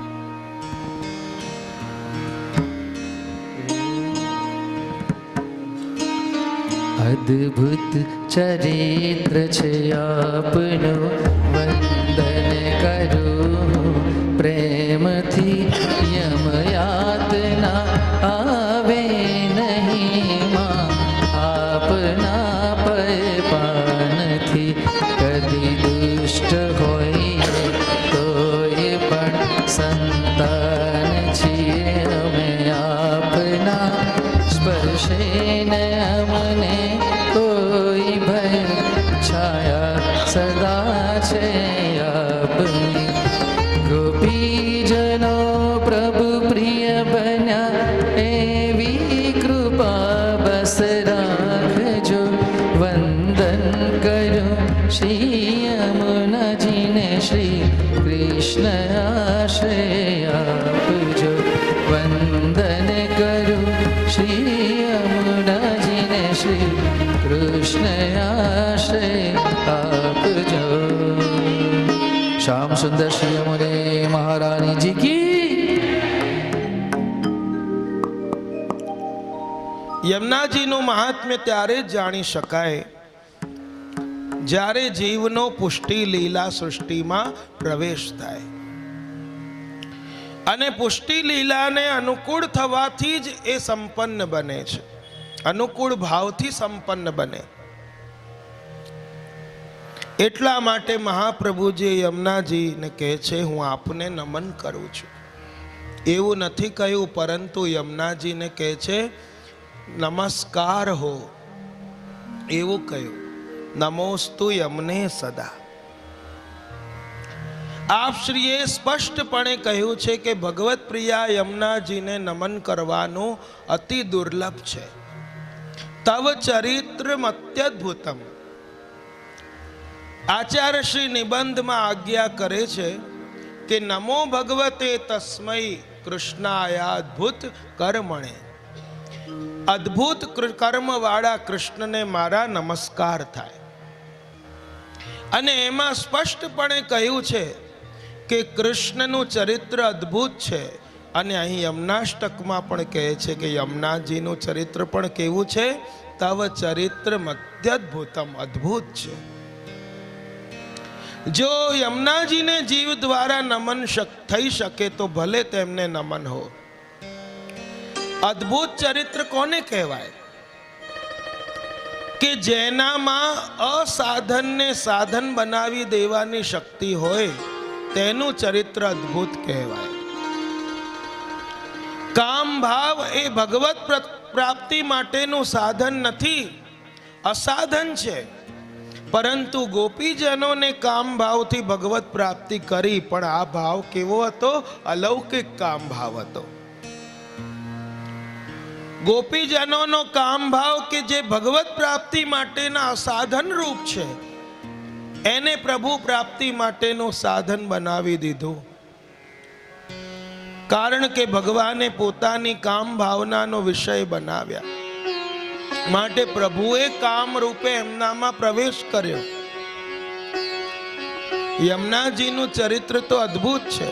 અદ્ભુત ચરિત્ર છે આપનું, વંદન કરું પ્રેમથી. યમ યાતના આવે નહીં માં, આપના પયપાનથી. કદી દુષ્ટ હોય તોય પણ સંતાન છીએ અમે આપના. સ્પર્શે ન અમને કોઈ ભય, છાયા સદા છે આપની. ગોપીજનો પ્રભુ પ્રિય બન્યા, એવી કૃપા બસ રાખજો. વંદન કરું શ્રી યમુનાજીને, શ્રી કૃષ્ણ આશ્રય આપજો. વંદન કરું શ્રી યમુનાજીને, શ્રી કૃષ્ણ આશ્રય આપજો. શ્યામ સુંદર શ્રી યમુને મહારાણી જી કી. યમુનાજીનું મહાત્મ્ય ત્યારે જ જાણી શકાય જ્યારે જીવનો પુષ્ટિ લીલા સૃષ્ટિમાં પ્રવેશ થાય. અને પુષ્ટિ લીલાને અનુકૂળ થવાથી જ એ સંપન્ન બને છે, અનુકૂળ ભાવથી સંપન્ન બને. એટલા માટે મહાપ્રભુજી યમુનાજીને કહે છે, હું આપને નમન કરું છું. એવું નથી કહ્યું, પરંતુ યમુનાજીને કહે છે નમસ્કાર હો, એવું કહ્યું. નમોસ્તુ યમને સદા. આપ શ્રીએ સ્પષ્ટપણે કહ્યું છે કે ભગવત પ્રિયા યમુનાજીને નમન કરવાનું અતિ દુર્લભ છે. તવ ચરિત્રમ અત્યદ્ભુતમ. આચાર્ય શ્રી નિબંધમાં આજ્ઞા કરે છે કે નમો ભગવતે તસ્મૈ કૃષ્ણાયાદ્ભુત કર્મણે. અદ્ભુત કર્મવાળા કૃષ્ણને મારા નમસ્કાર થાય. અને એમાં સ્પષ્ટપણે કહ્યું છે કે કૃષ્ણનું ચરિત્ર અદ્ભુત છે. અને અહીં યમુનાષ્ટકમાં પણ કહે છે કે યમુનાજીનું ચરિત્ર પણ કેવું છે? તવ ચરિત્ર અત્યદ્ભુતમ, અદ્ભુત છે. જો યમુનાજીને જીવ દ્વારા નમન થઈ શકે તો ભલે તેમને નમન હો. અદ્ભુત ચરિત્ર કોને કહેવાય? કે જેનામાં અસાધનને સાધન બનાવી દેવાની શક્તિ હોય તેનું ચરિત્ર અદ્ભુત કહેવાય. કામ ભાવ એ ભગવત પ્રાપ્તિ માટેનું સાધન નથી, અસાધન છે. પરંતુ ગોપીજનોને કામ ભાવથી ભગવત પ્રાપ્તિ કરી, પણ આ ભાવ કેવો હતો? અલૌકિક કામ ભાવ હતો. ગોપીજનોનો કામ ભાવ કે જે ભગવત પ્રાપ્તિ માટેના સાધન રૂપ છે, એને પ્રભુ પ્રાપ્તિ માટેનું સાધન બનાવી દીધું. કારણ કે ભગવાને પોતાની કામ ભાવનાનો વિષય બનાવ્યા. માટે પ્રભુએ કામ રૂપે એમનામાં પ્રવેશ કર્યો. યમુનાજીનું ચરિત્ર તો અદ્ભુત છે,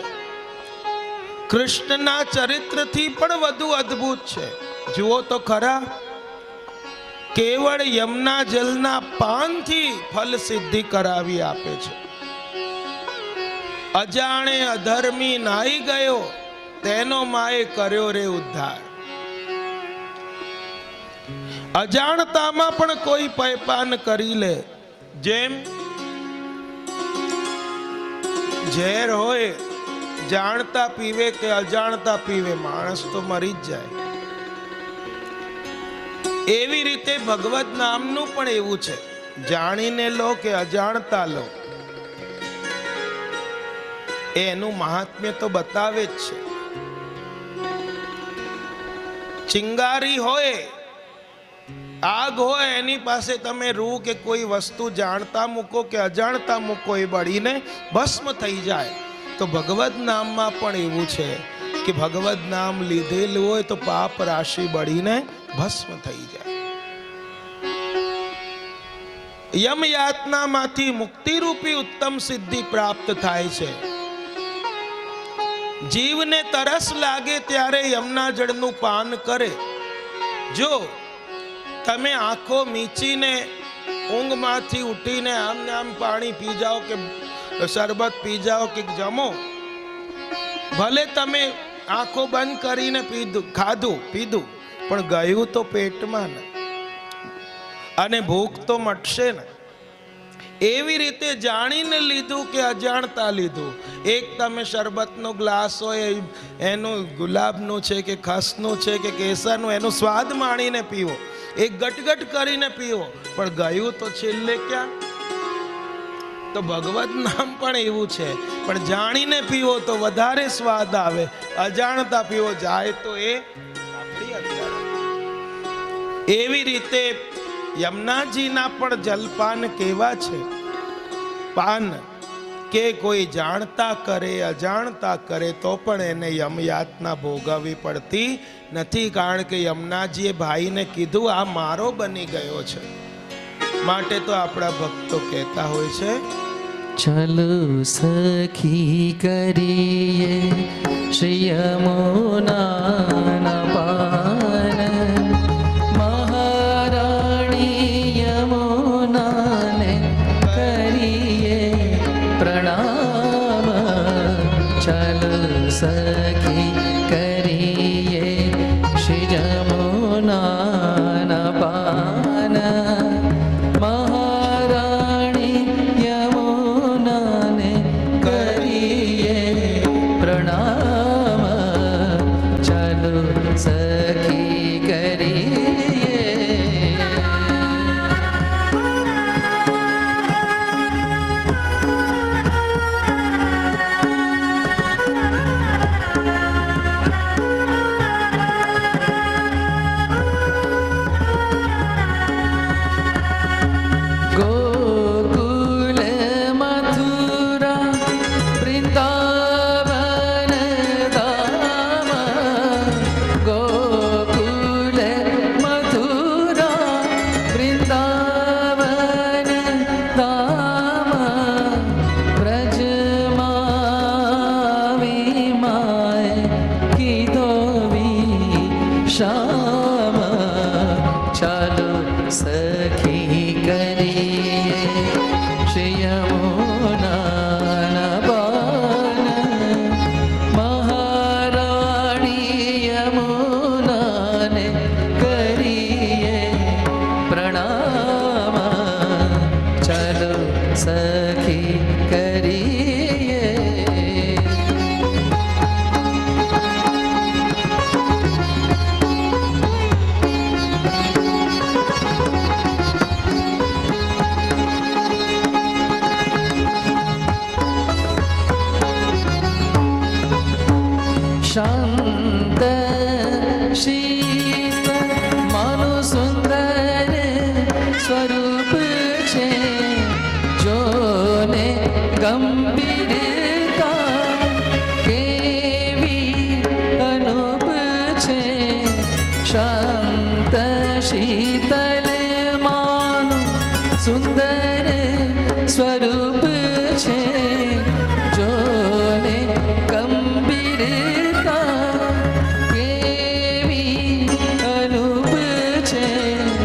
કૃષ્ણના ચરિત્રથી પણ વધુ અદ્ભુત છે. જુઓ તો ખરા, કેવળ યમુના જલના પાનથી ફલ સિદ્ધિ કરાવી આપે છે. અજાણે અધર્મી નાઈ ગયો, તેનો માએ કર્યો રે ઉદ્ધાર. અજાણતામાં પણ કોઈ પયપાન કરી લે. જેમ ઝેર હોય, જાણતા પીવે કે અજાણતા પીવે, માણસ તો મરી જ જાય. એવી રીતે ભગવત નામનું પણ એવું છે, જાણીને લો કે અજાણતા લો, એનું મહાત્મ્ય તો બતાવે જ છે. ચિંગારી હોય, આગ હોય, એની પાસે તમે રૂ કે કોઈ વસ્તુ જાણતા મૂકો કે અજાણતા મૂકો, એ બળીને ભસ્મ થઈ જાય. તો ભગવદ નામમાં પણ એવું છે કે ભગવદ નામ લીધેલું હોય તો પાપ રાશિ બળીને ભસ્મ થઈ જાય. યમ યાતનામાંથી મુક્તિ રૂપી ઉત્તમ સિદ્ધિ પ્રાપ્ત થાય છે. જીવને તરસ લાગે ત્યારે યમના જળનું પાન કરે. જો તમે આંખો મીચીને ઊંઘમાંથી ઉઠીને આમ પાણી પી જાઓ કે શરબત પી જાઓ કે જમો, ભલે તમે આંખો બંધ કરીને ખાધું પીધું, પણ ગયું તો પેટમાં ને, અને ભૂખ તો મટશે ને. એવી રીતે જાણીને લીધું કે અજાણતા લીધું. એક તમે શરબતનો ગ્લાસ હોય, એનું ગુલાબનું છે કે ખસનું છે કે કેસરનું, એનો સ્વાદ માણીને પીવો, એક ગટગટ કરીને પીવો, પણ ગયું તો છેલ્લે ક્યાં. તો ભગવદ નામ પણ એવું છે, પણ જાણીને પીવો તો વધારે સ્વાદ આવે, અજાણતા પીવો જાય તો એ આપણી અંદર. એવી રીતે યમુનાજીના પણ જલપાન કેવા છે. પાન કે કોઈ જાણતા કરે અજાણતા કરે તો પણ એને યમયાતના ભોગવવી પડતી નથી. કારણ કે યમુનાજીએ ભાઈને કીધું આ મારો બની ગયો છે. માટે તો આપણા ભક્તો કહેતા હોય છે, ચલો સખી કરીએ શ્રી યમુનાના પાન, મહારાણી યમુનાને કરીએ પ્રણામ. ચલો સખી કરીએ શ્રી યમુનાના પાન, મહારાણી યમુનાને કરીએ પ્રણામ. ચાલો સખી કરીએ. ગોકુલ મથુરા વૃંદાવન ધામ, ગોકુલ મથુરા વૃંદાવન ધામ, વ્રજમાં વિમાય કીધો વિશ્રામ. ચાલો સખી કરીએ શ્રી યમુનાના પાન, મહારાણી યમુનાને કરીએ પ્રણામ. ચાલો સખી કરીએ. શાંત શીત માનું સુંદર સ્વરૂપ છે, જોને ગંભીરતા કેવી અનુપ છે. શાંત શીત